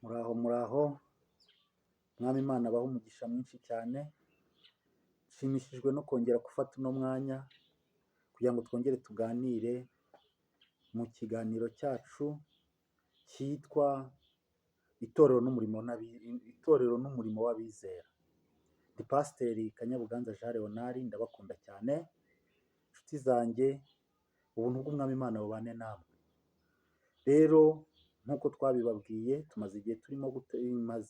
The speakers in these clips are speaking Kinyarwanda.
Muraho, mwami Imana abahe umugisha mwinshi cyane, nshimishijwe no kongera gufata uno mwanya kugira ngo twongere tuganire mu kiganiro cyacu cyitwa itorero n'umurimo w'abizera. Ndi Pasiteri Kanyabuganza Jean Leonard, ndabakunda cyane inshuti zanjye, ubuntu bw'umwami Imana bubane namwe. Rero nk'uko twabibabwiye tumaze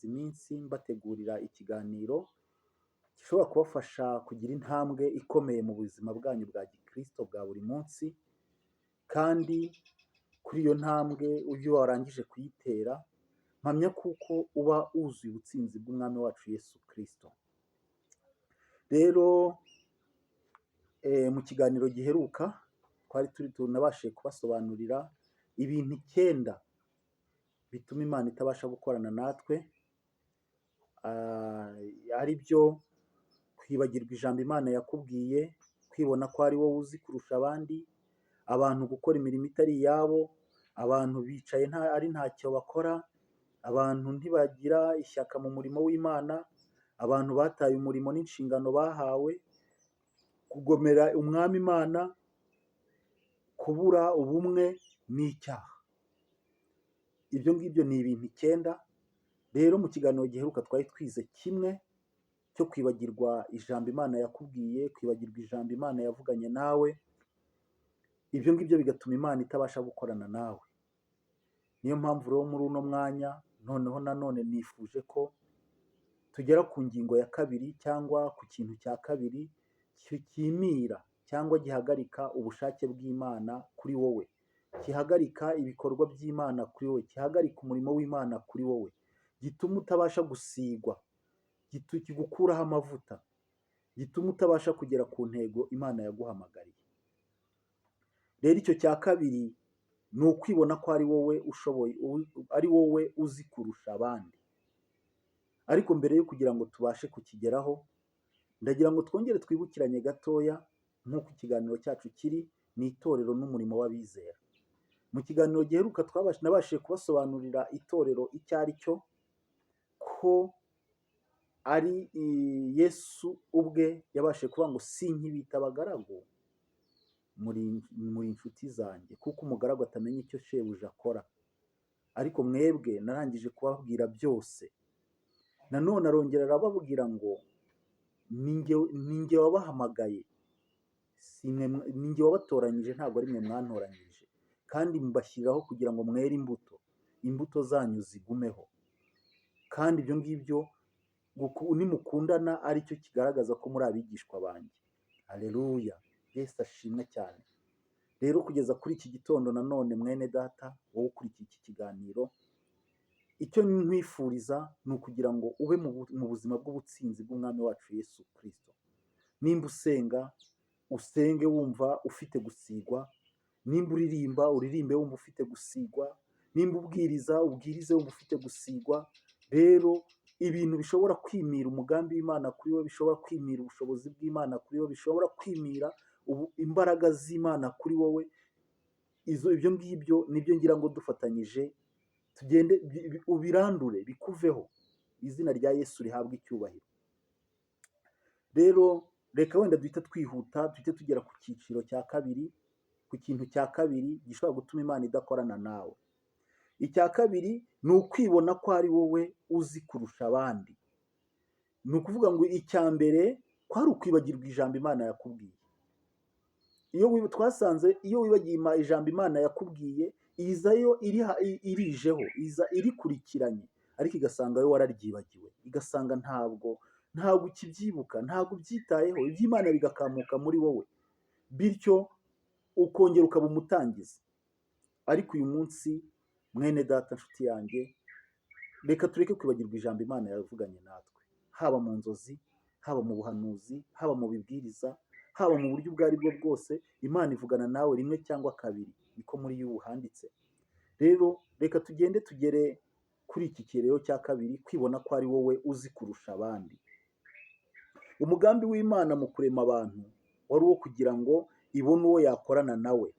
iminsi mbategurira ikiganiro gishobora kubafasha kugira intambwe ikomeye mu buzima bwanyu bwa gikristo bwa buri munsi, kandi kuri iyo ntambwe iyo warangije kuyitera mpamya kuko uba wuzuye ubutsinzi bw'umwami wacu Yesu Kristo. Rero mu kiganiro giheruka tunabashije kubasobanurira ibintu 9 bituma Imana itabasha gukorana natwe, ari byo kwibagirwa ijambo Imana yakubwiye, kwibona ko ari wowe uzi kurusha abandi, abantu gukora imirimo itari iyabo, abantu bicaye ari ntacyo bakora, abantu ntibagira ishyaka mu murimo w'Imana, abantu bataye umurimo n'inshingano bahawe, kugomera umwami Imana, kubura ubumwe n'icyaha. Ibyo ngibyo ni ibintu 9. Rero mu kiganiro giheruka twari twize kimwe cyo kwibagirwa ijambo Imana yakubwiye, kwibagirwa ijambo Imana yavuganye nawe, ibyo ngibyo bigatuma Imana itabasha gukorana nawe. Niyo mpamvu rero muri uno mwanya nanone nifuje ko tugera ku ngingo ya 2 cyangwa ku kintu cya 2 kimira cyangwa gihagarika ubushake bw'Imana kuri wowe, gihagarika ibikorwa by'Imana kuri wowe, gihagarika umurimo w'Imana kuri wowe, gituma utabasha gusigwa, kigukuraho amavuta, gituma utabasha kugera ku ntego Imana yaguhamagariye. Rero icyo cya 2 ni ukwibona ko ari wowe ushoboye, ari wowe uzi kurusha abandi. Ariko mbere yo kugira ngo tubashe kukigeraho, ndagira ngo twongere twibukiranye gatoya nk'uko ikiganiro cyacu kiri, ni itorero n'umurimo w'abizera. Mu kiganiro giheruka nabashije kubasobanurira itorero icyo ari cyo, ko ari Yesu ubwe yabashije kuvuga ngo sinkibita abagaragu, muri inshuti zanjye, kuko umugaragu atamenya icyo shebuja akora, ariko mwebwe narangije kubabwira byose. Nanone arongera arababwira ngo ninjye wabahamagaye, ninjye wabatoranyije, ntabwo ari mwe mwantoranyije, kandi mbashyiriraho kugira ngo mwere imbuto zanyu zigumeho. Kandi ibyo ngibyo nimukundana ari cyo kigaragaza ko muri abigishwa banjye. Haleluya, Yesu ashimwe cyane. Rero kugeza kuri iki gitondo nanone mwene data wowe ukurikiye iki kiganiro, icyo nkwifuriza ni ukugira ngo ube mu buzima bw'ubutsinzi bw'umwami wacu Yesu Kristo. Nimba usenga, usenge wumva ufite gusigwa, nimba uririmbe wumva ufite gusigwa, nimba ubwiriza ubwirize wumva ufite gusigwa. Rero ibintu bishobora kwimira umugambi w'Imana kuri wowe, bishobora kwimira ubushobozi bw'Imana kuri wowe, bishobora kwimira imbaraga z'Imana kuri wowe, ibyo ngibyo nibyo ngira ngo dufatanyije tugende ubirandure, bikuveho. Izina rya Yesu rihabwa icyubahiro. Rero reka wenda duhita twihuta, duhite tugera ku cyiciro cya 2, ku kintu cya 2 gishobora gutuma Imana idakorana nawe. Icya 2 ni ukwibona ko ari wowe uzi kurusha abandi. Ni ukuvuga ngo icya mbere kwari ukwibagirwa ijambo Imana yakubwiye. Twasanze iyo wibagiye ijambo Imana yakubwiye, izayo irijeho, iza irikurikiranye, ariko igasanga wowe wararyibagiwe, igasanga ntabwo ukibyibuka, ntabwo ubyitayeho, iby'Imana bigakamuka muri wowe, bityo ukongera ukaba umutangizi. Ariko uyu munsi mwene data, nshuti yanjye, reka tureke kwibagirwa ijambo Imana yavuganye natwe, haba mu nzozi, haba mu buhanuzi, haba mu bibwiriza, haba mu buryo ubwo ari bwo bwose. Imana ivugana nawe 1 cyangwa 2, niko muri yo handitse. Rero reka tugere kuri iki kirero cya 2, kwibona ko ari wowe uzi kurusha abandi. Umugambi w'Imana mu kurema abantu wari uwo kugira ngo ibone uwo yakorana nawe.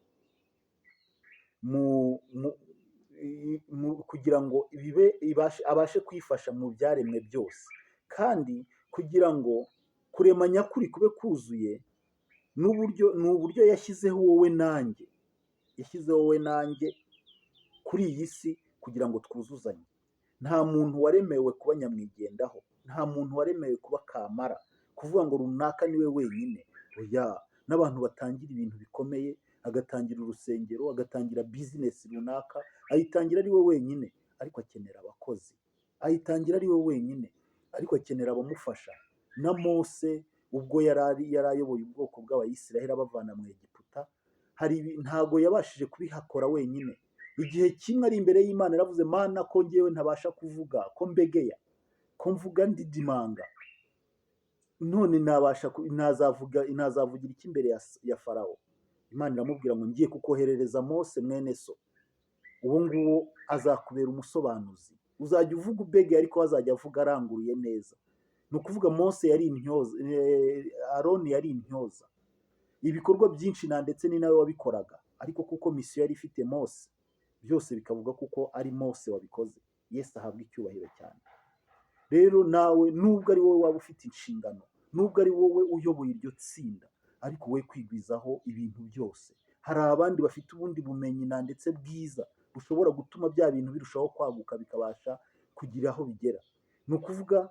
kugira ngo abashe kwifasha mu byaremwe byose, kandi kugira ngo kurema nyakuri kube kuzuye ni uburyo yashyizeho wowe nanjye kuri iyi si kugira ngo twuzuzanye. Nta muntu waremewe kuba nyamwigendaho, nta muntu waremewe kuba kamara, kuvuga ngo runaka niwe wenyine. Oya, n'abantu batangira ibintu bikomeye, agatangira urusengero, agatangira bizinesi runaka, ayitangira ari we wenyine ariko akenera abakozi, ayitangira ari we wenyine ariko akenera abamufasha. Na Mose ubwo yari ayoboye ubwoko bw'Abayisiraheli abavana mu Egiputa, ntago yabashije kubihakora wenyine. Igihe kimwe ari imbere y'Imana yaravuze, Mana ko njyewe ntabasha kuvuga, ko mbegeya, ko mvuga ndidimanga, none nazavugira iki imbere ya Farawo? Imana iramubwira ngo ngiye kukoherereza Mose mwene so, uwo nguwo azakubera umusobanuzi, uzajya uvuga ubegeye ariko azajya avuga aranguruye neza. Ni ukuvuga Mose yari intyoza, Aroni yari intyoza. Ibikorwa byinshi ndetse ni nawe wabikoraga, ariko kuko misiyo yari ifite Mose, byose bikavuga kuko ari Mose wabikoze. Yesu ahabwa icyubahiro cyane. Rero nawe nubwo ari wowe waba ufite inshingano, nubwo ari wowe uyoboye iryo tsinda, ariko we kwigwizaho ibintu byose. Hari abandi bafite ubundi bumenyi ndetse bwiza bushobora gutuma bya bintu birushaho kwaguka bikabasha kugira aho bigera. Ni ukuvuga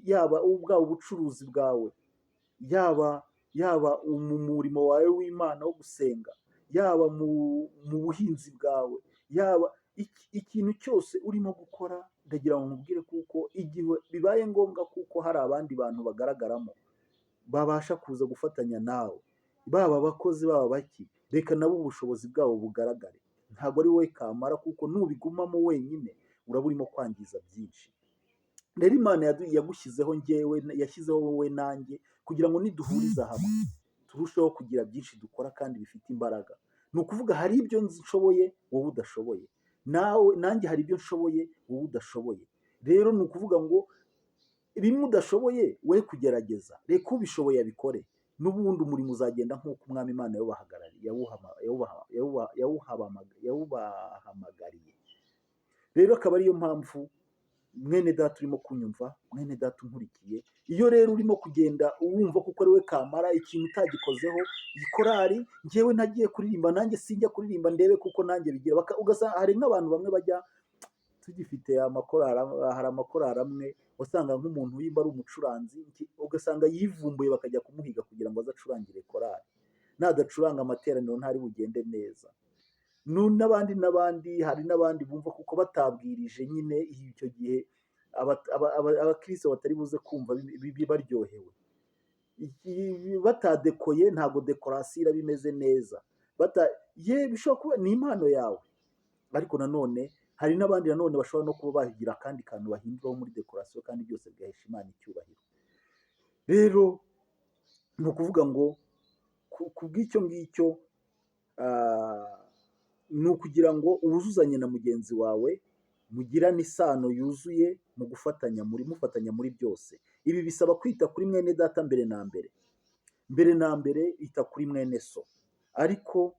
yaba bwa ubucuruzi bwawe, yaba mu murimo wawe w'Imana wo gusenga, yaba mu buhinzi bwawe, yaba ikintu cyose urimo gukora, ndagira ngo nkubwire kuko igihe bibaye ngombwa kuko hari abandi bantu bagaragaramo babasha kuza gufatanya nawe, baba abakozi baba baki, reka nabo ubushobozi bwabo bugaragare. Ntabwo ari wowe kamara, kuko nubigumamo wenyine uraba urimo kwangiza byinshi. Rero Imana yagushyizeho yashyizeho wowe nanjye kugira ngo niduhuriza hamwe turusheho kugira byinshi dukora kandi bifite imbaraga. Ni ukuvuga hari ibyo nshoboye wowe udashoboye, nanjye hari ibyo nshoboye wowe udashoboye. Rero ni ukuvuga ngo bimwe udashoboye we kugerageza, reka ubishoboye abikore, n'ubundi umurimo uzagenda nk'uko Umwami Imana yawubahamagariye. Rero akaba ariyo mpamvu mwene data urimo kunyumva, mwene data unkurikiye, iyo rero urimo kugenda wumva kuko ari we kamara, ikintu utagikozeho, ikorari njyewe ntagiye kuririmba, nanjye sinjya kuririmba ndebe kuko nanjye bigira, ugasanga hari nk'abantu bamwe bajya tugifite hari amakorari amwe usanga nk'umuntu yimba ari umucuranzi, ugasanga yivumbuye bakajya kumuhiga kugira ngo aze acurangire korari, nadacuranga amateraniro ntari bugende neza. N'abandi hari n'abandi bumva kuko batabwirije nyine icyo gihe abakristo batari buze kumva baryohewe, batadekoye, ntabwo dekorasiyo iraba imeze neza, bishobora kuba ni impano yawe, ariko nanone hari n'abandi nanone bashobora no kuba bagira akandi kantu bahinduraho muri dekorasiyo, kandi byose bigahesha Imana icyubahiro. Rero ni ukuvuga ngo ku bw'icyo ngicyo ni ukugira ngo wuzuzanye na mugenzi wawe, mugirane isano yuzuye mu mufatanya muri byose. Ibi bisaba kwita kuri mwene data mbere na mbere ita kuri mwene so. Ariko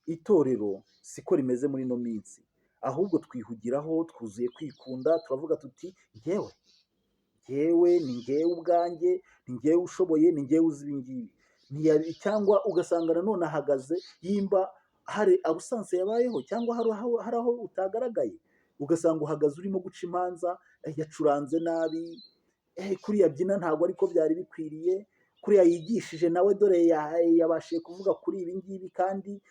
itorero siko rimeze muri ino minsi, ahubwo twihugiraho, twuzuye kwikunda, turavuga tuti njyewe ni njyewe ubwanjye, ni njyewe ushoboye, ni njyewe uzi ibi ngibi, cyangwa ugasanga nanone ahagaze yimba hari abusanse yabayeho, cyangwa hari aho utagaragaye, ugasanga uhagaze urimo guca imanza, yacuranze nabi, kuriya byina ntabwo ariko byari bikwiriye, kuriya yigishije nawe dore yabashije kuvuga kuri ibi ngibi kandi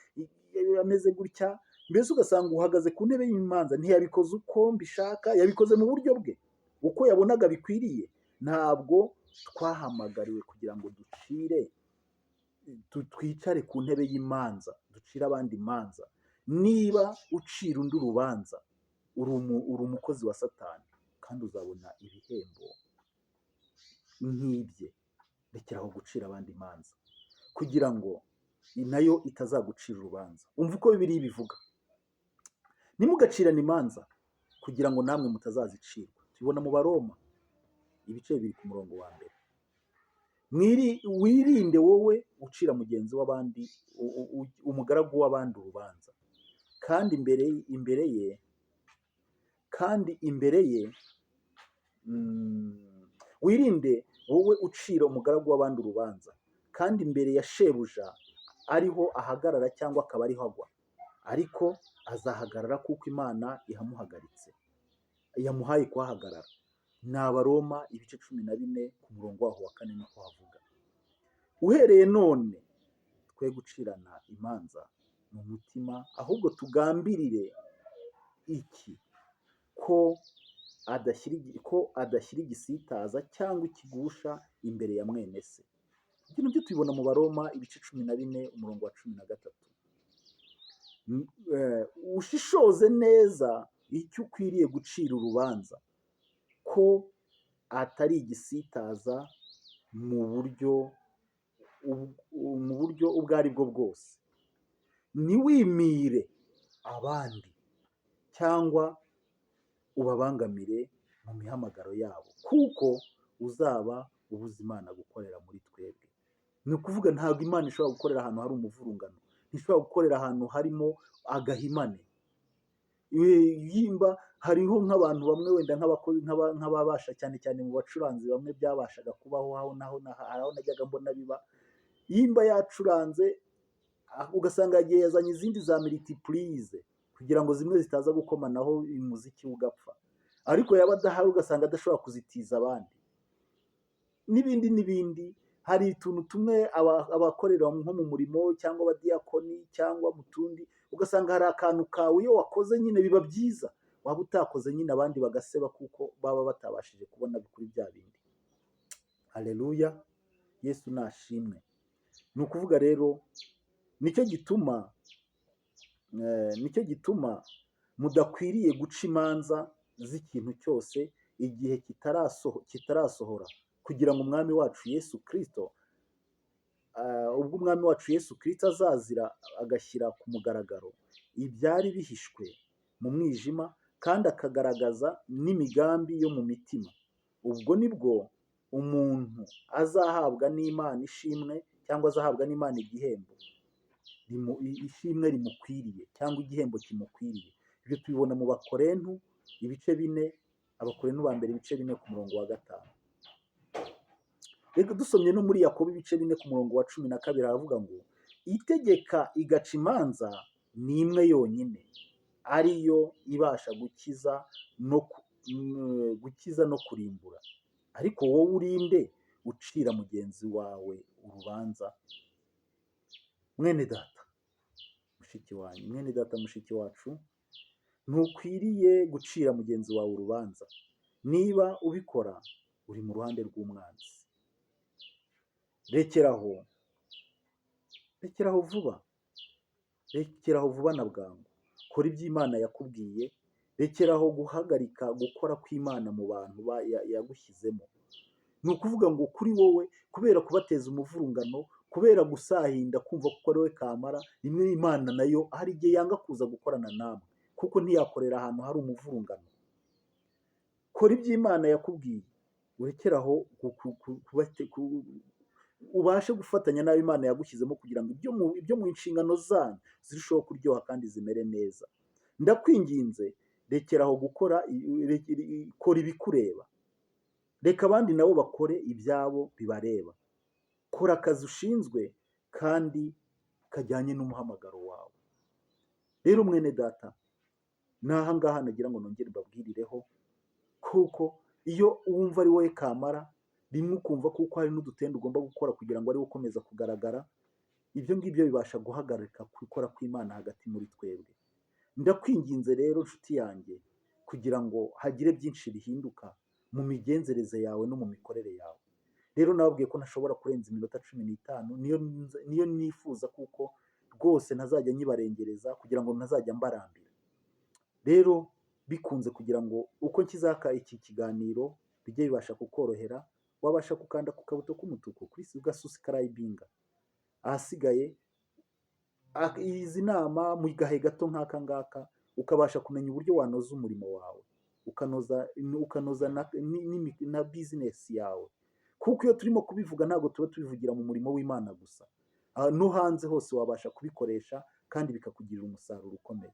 ameze gutya. Mbese ugasanga uhagaze ku ntebe y'imanza, ntiyabikoze uko mbishaka, yabikoze mu buryo bwe uko yabonaga bikwiriye. Ntabwo twahamagariwe kugira ngo twicare ku ntebe y'imanza ducire abandi imanza. Niba ucira undi urubanza, uri umukozi wa Satani, kandi uzabona ibihembo nk'ibye. Rekeraho gucira abandi imanza kugira ngo nayo itazagucira urubanza. Umva uko Bibiliya ibivuga, nimugacirane imanza kugira ngo namwe mutazazicirwa. Tubibona mu Baroma ibice 2 ku murongo wa 1. Wirinde wowe ucira mugenzi w'abandi, umugaragu w'abandi urubanza, kandi imbere ye wirinde wowe ucira umugaragu w'abandi urubanza, kandi imbere ya shebuja ariho ahagarara cyangwa akaba ariho agwa, ariko azahagarara kuko Imana ihamuhagaritse, yamuhaye kuhahagarara. Ni Abaroma ibice 14 ku murongo waho wa 4 niko havuga. Uhereye none twe gucirana imanza mu mutima, ahubwo tugambirire iki, ko adashyira igisitaza cyangwa ikigusha imbere ya mwene se. Ibyo nabyo tubibona mu Baroma ibice 14 umurongo wa 13. Ushishoze neza icyo ukwiriye gucira urubanza, ko atari igisitaza mu buryo ubwo ari bwo bwose. Ntiwimire abandi cyangwa ubabangamire mu mihamagaro yabo, kuko uzaba ubuza Imana gukorera muri twebwe. Ni ukuvuga ntabwo Imana ishobora gukorera ahantu hari umuvurungano, ntishobora gukorera ahantu harimo agahimane. Yimba hariho nk'abantu bamwe wenda nk'ababasha cyane cyane mu bacuranzi bamwe byabashaga kubaho, aho najyaga mbona biba, yimba yacuranze ugasanga yagiye yazanye izindi za multiprise kugira ngo zimwe zitaza gukomanaho umuziki ugapfa, ariko yaba adahari ugasanga adashobora kuzitiza abandi, n'ibindi. Hari utuntu tumwe abakorera nko mu murimo cyangwa abadiyakoni cyangwa mu tundi, ugasanga hari akantu kawe iyo wakoze nyine biba byiza, waba utakoze nyine abandi bagaseba kuko baba batabashije kubona kuri bya bindi. Haleluya, Yesu nashimwe. Ni ukuvuga rero nicyo gituma mudakwiriye guca imanza z'ikintu cyose igihe kitarasohora, kugira ngo umwami wacu Yesu Kristo, ubwo umwami wacu Yesu Kristo azazira agashyira ku mugaragaro ibyari bihishwe mu mwijima, kandi akagaragaza n'imigambi yo mu mitima. Ubwo nibwo umuntu azahabwa n'Imana ishimwe, cyangwa azahabwa n'Imana igihembo, ishimwe rimukwiriye cyangwa igihembo kimukwiriye. Ibyo tubibona mu Bakorinto ibice 4, Abakorinto ba mbere ibice 4 ku murongo wa 5. Reka dusomye no muri Yakobo ibice 4 ku murongo wa 12 haravuga ngo itegeka igaca imanza ni imwe yonyine, ariyo ibasha gukiza no kurimbura. Ariko wowe urinde ucira mugenzi wawe urubanza. Mwene data mushiki wacu, ntukwiriye gucira mugenzi wawe urubanza. Niba ubikora uri mu ruhande rw'umwanzi. Rekeraho vuba na bwangu, kora ibyo Imana yakubwiye. Rekeraho guhagarika gukora kw'Imana mu bantu yagushyizemo. Ni ukuvuga ngo kuri wowe, kubera kubateza umuvurungano, kubera gusahinda kumva ko ari we kamara, rimwe Imana nayo hari igihe yanga kuza gukorana namwe, kuko ntiyakorera ahantu hari umuvurungano. Kora ibyo Imana yakubwiye, urekeraho ubashe gufatanya n'abo Imana yagushyizemo, kugira ngo ibyo mu nshingano zanyu zirusheho kuryoha kandi zimere neza. Ndakwinginze, rekeraho kora ibikureba, reka abandi nabo bakore ibyabo bibareba. Kora akazi ushinzwe kandi kajyanye n'umuhamagaro wawe. Rero mwene data, n'aha ngaha nagira ngo nongere mbabwirireho, kuko iyo wumva ari wowe kamara, rimwe ukumva kuko hari n'udutende ugomba gukora kugira ngo ari ukomeza kugaragara, ibyo ngibyo bibasha guhagarika gukora kw'Imana hagati muri twebwe. Ndakwinginze rero nshuti yanjye, kugira ngo hagire byinshi bihinduka mu migenzereze yawe no mu mikorere yawe. Rero nababwiye ko ntashobora kurenza iminota 15, niyo nifuza, kuko rwose ntazajya nyibarengereza kugira ngo ntazajya mbarambira. Rero bikunze kugira ngo uko nkizaka iki kiganiro bijye bibasha kukorohera, wabasha gukanda ku kabuto k'umutuku ugasubscribinga. Ahasigaye izi nama mu gahe gato nk'aka ngaka, ukabasha kumenya uburyo wanoza umurimo wawe, ukanoza na bizinesi yawe. Kuko iyo turimo kubivuga ntabwo tuba tubivugira mu murimo w'Imana gusa, no hanze hose wabasha kubikoresha kandi bikakugirira umusaruro ukomeye.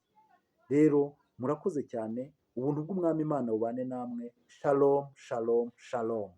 rero murakoze cyane, ubuntu bw'umwami Imana bubane namwe, shalom shalom shalom.